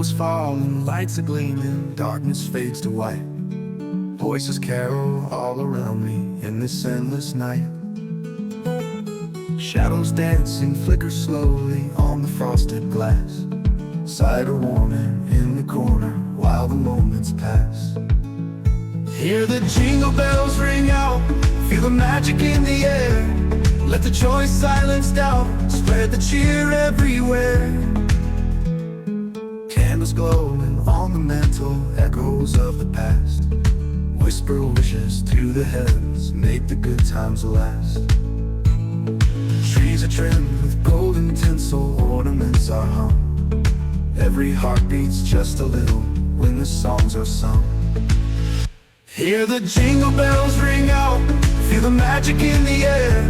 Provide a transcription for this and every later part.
Shadows fall and lights are gleaming, darkness fades to white. Voices carol all around me in this endless night. Shadows dancing flicker slowly on the frosted glass. Cider warming in the corner while the moments pass. Hear the jingle bells ring out, feel the magic in the air. Let the joy silence doubt, spread the cheer everywhere. Candles glowing on the mantle, echoes of the past. Whisper wishes to the heavens, make the good times last. Trees are trimmed with golden tinsel, ornaments are hung. Every heart beats just a little when the songs are sung. Hear the jingle bells ring out, feel the magic in the air.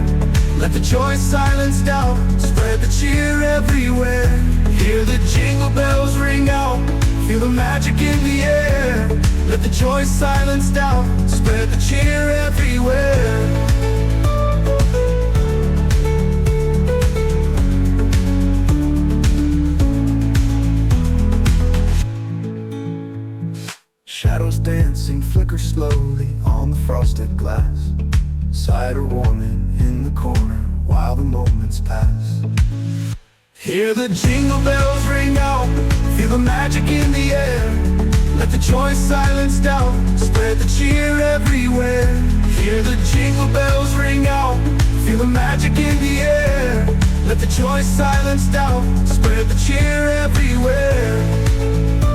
Let the joy silence doubt, spread the cheer everywhere. Hear the jingle bells ring out, feel the magic in the air. Let the joy silence doubt, spread the cheer everywhere. Shadows dancing flicker slowly on the frosted glass. Cider warming in the corner while the moments pass. Hear the jingle bells ring out, feel the magic in the air. Let the joy silence doubt, spread the cheer everywhere. Hear the jingle bells ring out, feel the magic in the air. Let the joy silence doubt, spread the cheer everywhere.